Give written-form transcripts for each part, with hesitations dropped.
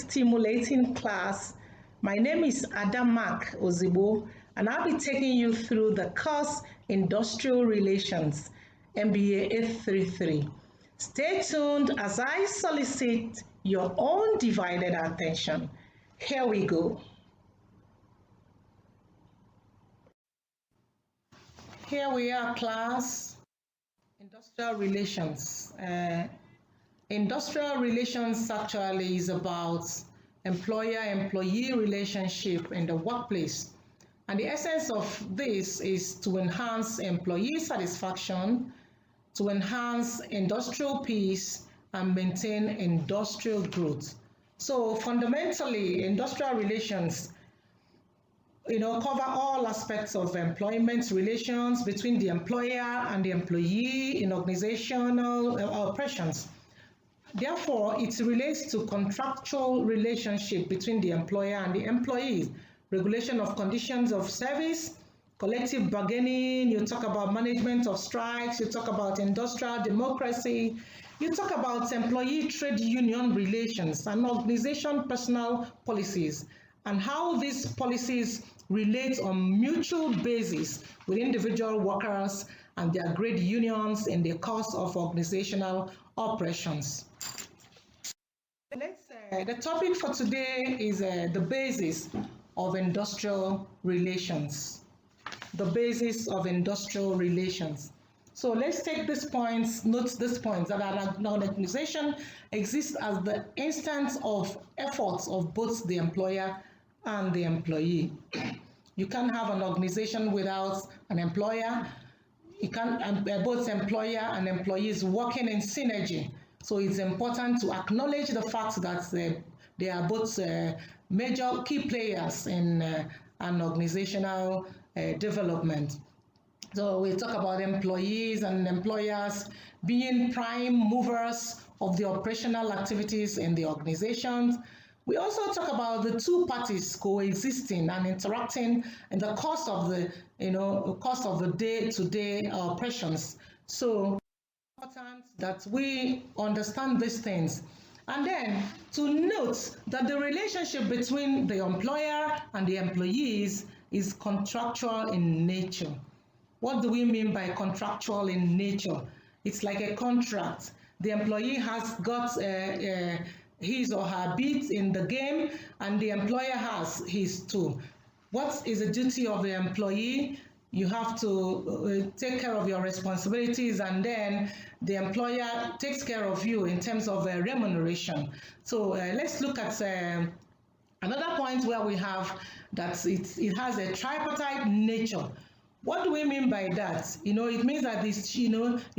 stimulating class. My name is Mac-Ozigbo, and I'll be taking you through the course Industrial Relations, MBA833. Stay tuned as I solicit your undivided attention. Here we go. Here we are, class. Industrial relations. Industrial relations actually is about employer-employee relationship in the workplace. And the essence of this is to enhance employee satisfaction, to enhance industrial peace, and maintain industrial growth. So fundamentally, industrial relations cover all aspects of employment relations between the employer and the employee in organizational operations. Therefore, it relates to contractual relationship between the employer and the employees, regulation of conditions of service, collective bargaining, you talk about management of strikes, you talk about industrial democracy, you talk about employee trade union relations and organization personal policies, and how these policies relate on mutual basis with individual workers and their trade unions in the course of organizational operations. The topic for today is the basis of industrial relations. The basis of industrial relations. So let's take these points, note these points, that an organization exists as the instance of efforts of both the employer and the employee. You can't have an organization without an employer. You can't both employer and employees working in synergy. So it's important to acknowledge the fact that they are both major key players in an organizational development. So we talk about employees and employers being prime movers of the operational activities in the organizations. We also talk about the two parties coexisting and interacting in the course of the day-to-day operations. So it's important that we understand these things. And then to note that the relationship between the employer and the employees is contractual in nature. What do we mean by contractual in nature? It's like a contract. The employee has got his or her bit in the game, and the employer has his too. What is the duty of the employee? You have to take care of your responsibilities, and then the employer takes care of you in terms of remuneration. So let's look at another point where we have that it has a tripartite nature. What do we mean by that? It means that it's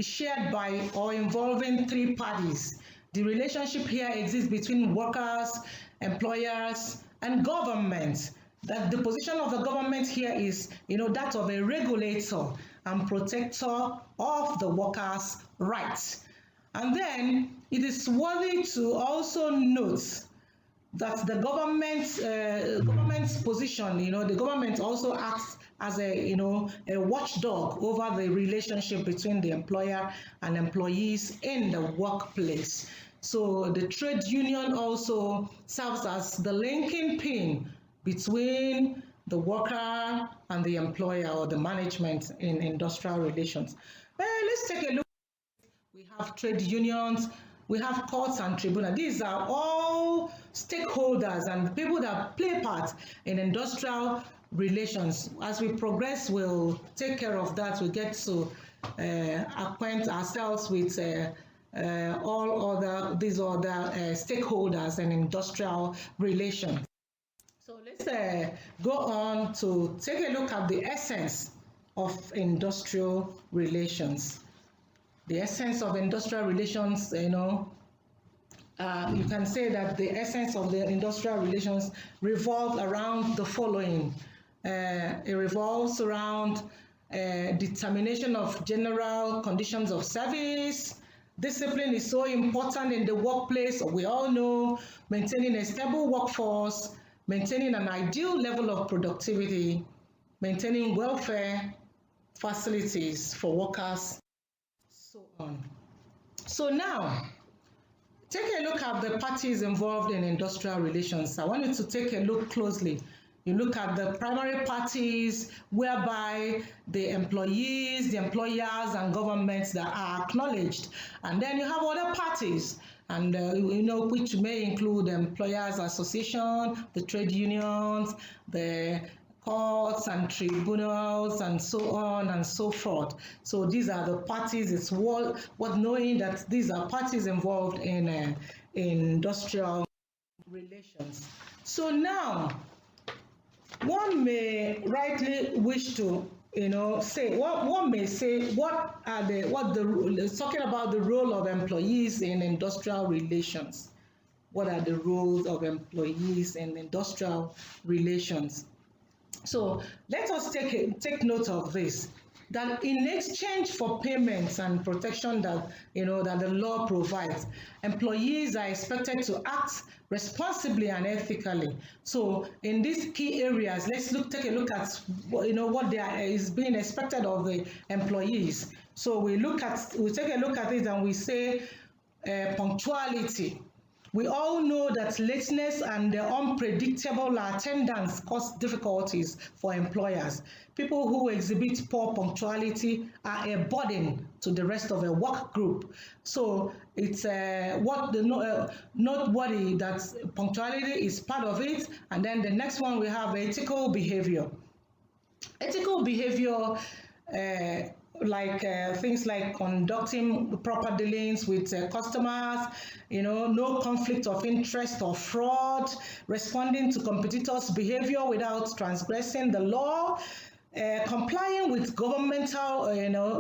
shared by or involving three parties. The relationship here exists between workers, employers, and government. That the position of the government here is, that of a regulator and protector of the workers' rights. And then it is worthy to also note that the government's position, the government also acts as a watchdog over the relationship between the employer and employees in the workplace. So the trade union also serves as the linking pin between the worker and the employer or the management in industrial relations. Let's take a look. We have trade unions, we have courts and tribunals. These are all stakeholders and people that play part in industrial relations. As we progress, we'll take care of that. We get to acquaint ourselves with all these other stakeholders in industrial relations. So let's go on to take a look at the essence of industrial relations. The essence of industrial relations, you can say that the essence of the industrial relations revolve around the following. It revolves around determination of general conditions of service. Discipline is so important in the workplace. We all know maintaining a stable workforce, maintaining an ideal level of productivity, maintaining welfare facilities for workers, so on. So now, take a look at the parties involved in industrial relations. I want you to take a look closely. You look at the primary parties whereby the employees, the employers, and governments that are acknowledged. And then you have other parties, and which may include the employers association, the trade unions, the courts and tribunals, and so on and so forth. So these are the parties. It's worth knowing that these are parties involved in industrial relations. So now, one may rightly wish to, say one may say, talking about the role of employees in industrial relations. What are the roles of employees in industrial relations? So let us take note of this, that in exchange for payments and protection that that the law provides, employees are expected to act responsibly and ethically. So in these key areas, let's take a look at what is being expected of the employees. So we take a look at it and we say punctuality. We all know that lateness and unpredictable attendance cause difficulties for employers. People who exhibit poor punctuality are a burden to the rest of a work group. So it's noteworthy that punctuality is part of it. And then the next one, we have ethical behavior. Ethical behavior, things like conducting proper dealings with customers, no conflict of interest or fraud, responding to competitors' behavior without transgressing the law, complying with governmental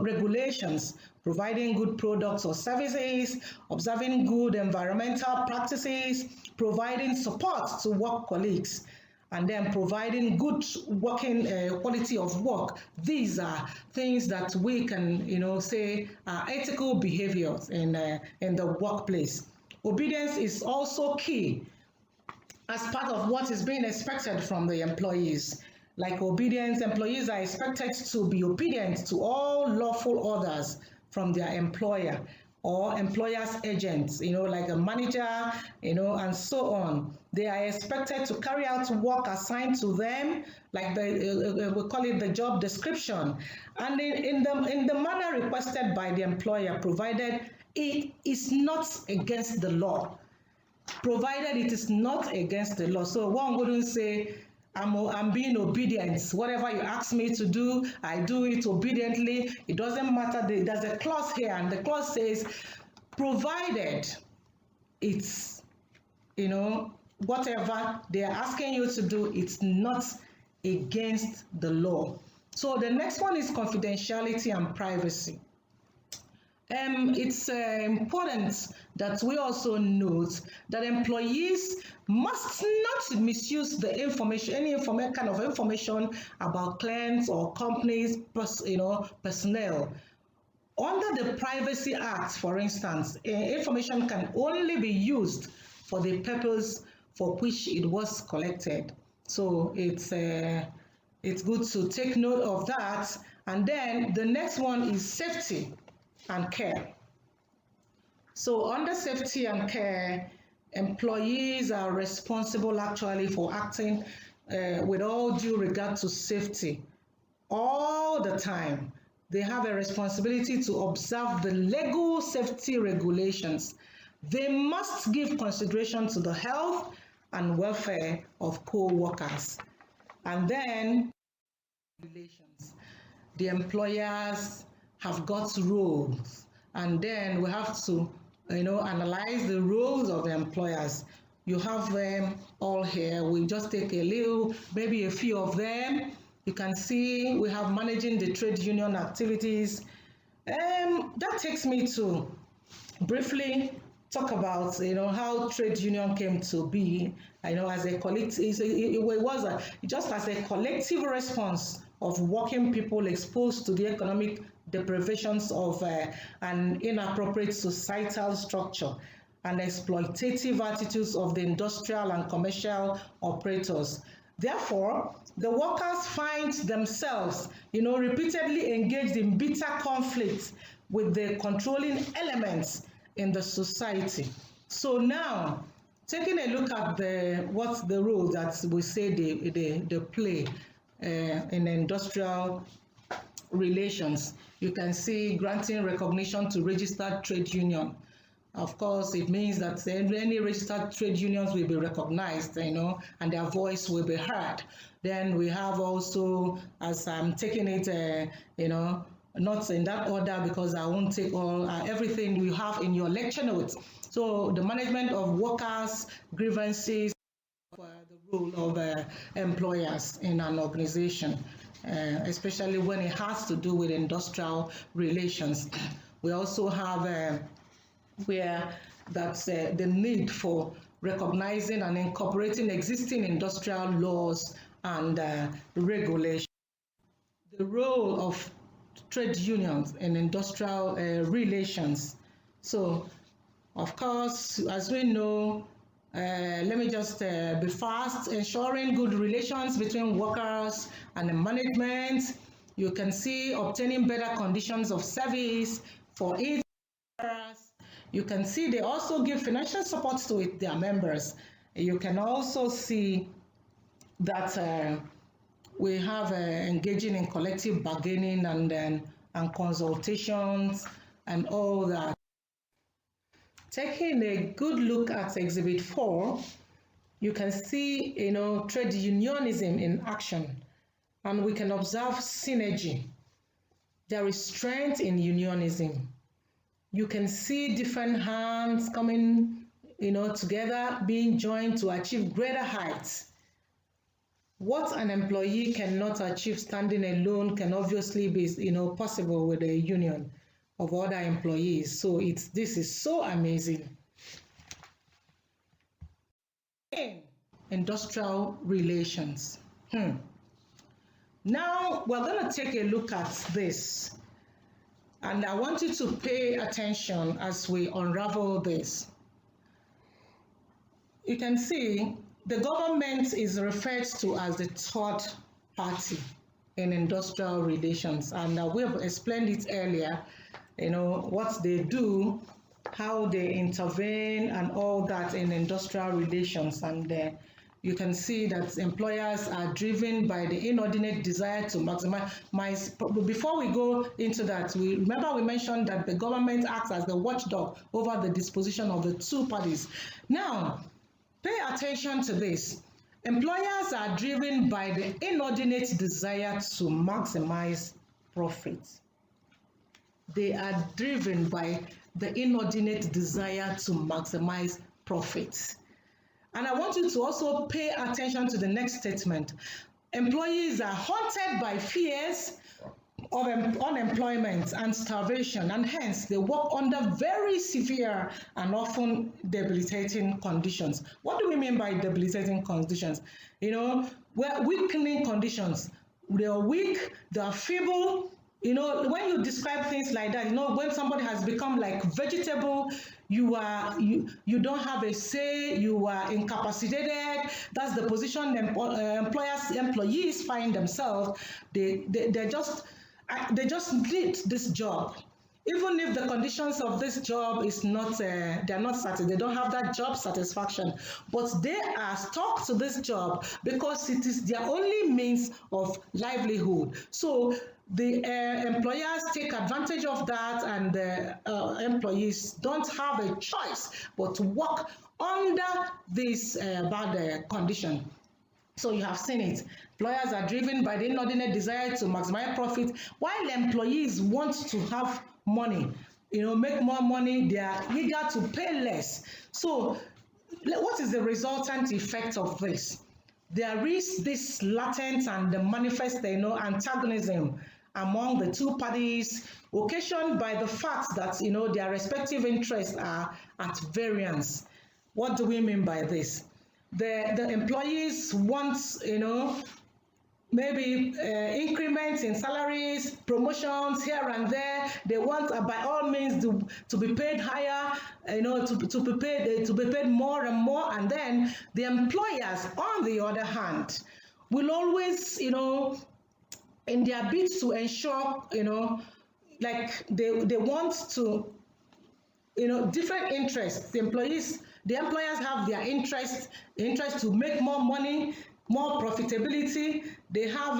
regulations, providing good products or services, observing good environmental practices, providing support to work colleagues, and then providing good working quality of work. These are things that we can, say are ethical behaviors in the workplace. Obedience is also key as part of what is being expected from the employees. Like obedience, employees are expected to be obedient to all lawful orders from their employer or employer's agents, like a manager, and so on. They are expected to carry out work assigned to them, like we call it the job description, and in the manner requested by the employer, provided it is not against the law. Provided it is not against the law. So one wouldn't say, I'm being obedient. Whatever you ask me to do, I do it obediently. It doesn't matter. There's a clause here, and the clause says, provided it's, whatever they are asking you to do, it's not against the law. So the next one is confidentiality and privacy. It's important that we also note that employees must not misuse the information, any kind of information about clients or companies, personnel. Under the Privacy Act, for instance, information can only be used for the purpose for which it was collected. So it's good to take note of that. And then the next one is safety and care. So under safety and care, employees are responsible actually for acting with all due regard to safety all the time. They have a responsibility to observe the legal safety regulations. They must give consideration to the health and welfare of co-workers. And then relations. The employers have got roles, and then we have to analyze the roles of the employers. You have them all here. We'll just take maybe a few of them. You can see we have managing the trade union activities. That takes me to briefly talk about how trade union came to be. As a collective, it was just as a collective response of working people exposed to the economic deprivations of an inappropriate societal structure and exploitative attitudes of the industrial and commercial operators. Therefore, the workers find themselves, repeatedly engaged in bitter conflict with the controlling elements in the society. So now, taking a look at what's the role that we say they play in industrial relations, you can see granting recognition to registered trade union. Of course, it means that any registered trade unions will be recognized, and their voice will be heard. Then we have also, as I'm taking it, not in that order because I won't take all everything you have in your lecture notes. So the management of workers' grievances, the role of employers in an organization, especially when it has to do with industrial relations. We also have where that's the need for recognizing and incorporating existing industrial laws and regulations. The role of trade unions in industrial relations. So, of course, as we know, let me just be fast, ensuring good relations between workers and the management. You can see obtaining better conditions of service for each workers. You can see they also give financial support to their members. You can also see that we have engaging in collective bargaining and consultations and all that. Taking a good look at Exhibit 4, you can see, trade unionism in action, and we can observe synergy. There is strength in unionism. You can see different hands coming, together, being joined to achieve greater heights. What an employee cannot achieve standing alone can obviously be, possible with a union of other employees. So this is so amazing. Industrial relations. Now we're going to take a look at this, and I want you to pay attention as we unravel this. You can see the government is referred to as the third party in industrial relations, and we have explained it earlier, what they do, how they intervene and all that in industrial relations. And you can see that employers are driven by the inordinate desire to maximize. Before we go into that, we mentioned that the government acts as the watchdog over the disposition of the two parties. Now, pay attention to this. Employers are driven by the inordinate desire to maximize profits. They are driven by the inordinate desire to maximize profits. And I want you to also pay attention to the next statement. Employees are haunted by fears of unemployment and starvation, and hence they work under very severe and often debilitating conditions. What do we mean by debilitating conditions? We're weakening conditions. They are weak, they are feeble. When you describe things like that, when somebody has become like vegetable, you don't have a say, you are incapacitated. That's the position employees find themselves. They just need this job. Even if the conditions of this job is not, they're not satisfied, they don't have that job satisfaction, but they are stuck to this job because it is their only means of livelihood. So the employers take advantage of that, and the employees don't have a choice but to work under this bad condition. So you have seen it. Employers are driven by the inordinate desire to maximize profit, while employees want to have money, make more money. They are eager to pay less. So what is the resultant effect of this? There is this latent and manifest, antagonism among the two parties, occasioned by the fact that, their respective interests are at variance. What do we mean by this? The employees want, maybe increments in salaries, promotions here and there. They want, by all means, to be paid higher, to be paid more and more. And then the employers, on the other hand, will always, in their bid to ensure, like they want to different interests. The employers have their interest to make more money, more profitability. They have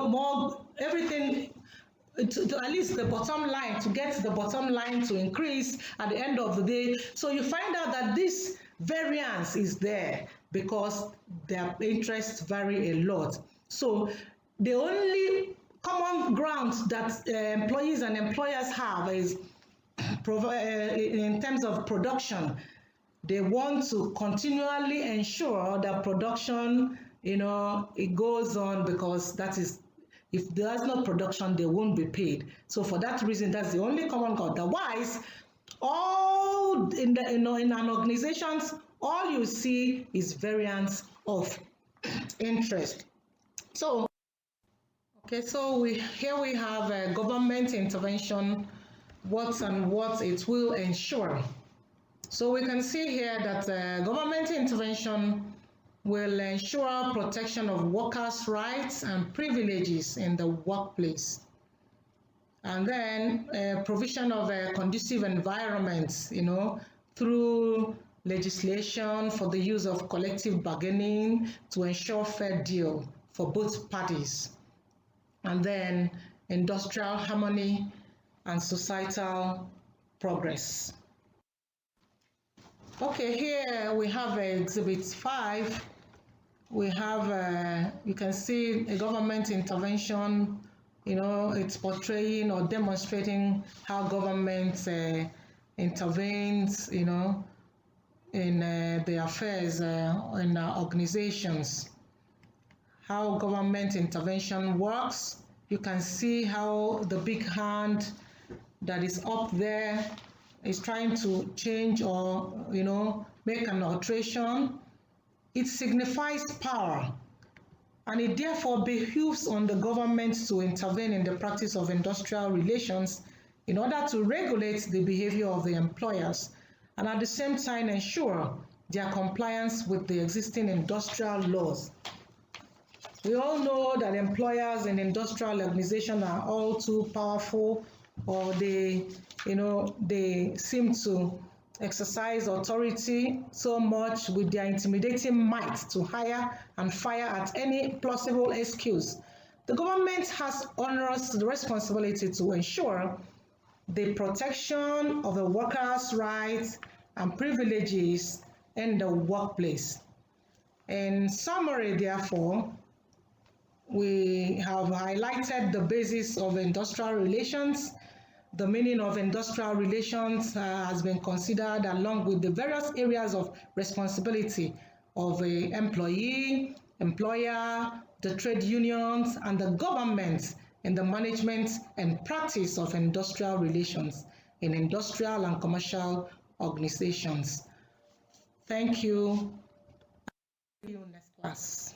more everything to at least the bottom line, to get the bottom line to increase at the end of the day. So you find out that this variance is there because their interests vary a lot. So the only common ground that employees and employers have is in terms of production. They want to continually ensure that production, it goes on, because that is, if there's no production, they won't be paid. So for that reason, that's the only common ground. Otherwise, all in an organizations, all you see is variance of interest. So, okay, so here we have government intervention, what it will ensure. So we can see here that government intervention will ensure protection of workers' rights and privileges in the workplace. And then provision of a conducive environment, through legislation for the use of collective bargaining to ensure fair deal for both parties. And then industrial harmony and societal progress. Okay, here we have Exhibit 5. We have, you can see a government intervention, it's portraying or demonstrating how government intervenes, in the affairs in organizations, how government intervention works. You can see how the big hand that is up there is trying to change or, make an alteration. It signifies power, and it therefore behooves on the government to intervene in the practice of industrial relations in order to regulate the behavior of the employers and at the same time ensure their compliance with the existing industrial laws. We all know that employers in industrial organizations are all too powerful, or they seem to exercise authority so much with their intimidating might to hire and fire at any plausible excuse. The government has onerous responsibility to ensure the protection of the workers' rights and privileges in the workplace. In summary, therefore, we have highlighted the basis of industrial relations. The meaning of industrial relations has been considered along with the various areas of responsibility of an employee, employer, the trade unions, and the government in the management and practice of industrial relations in industrial and commercial organizations. Thank you. See you next class.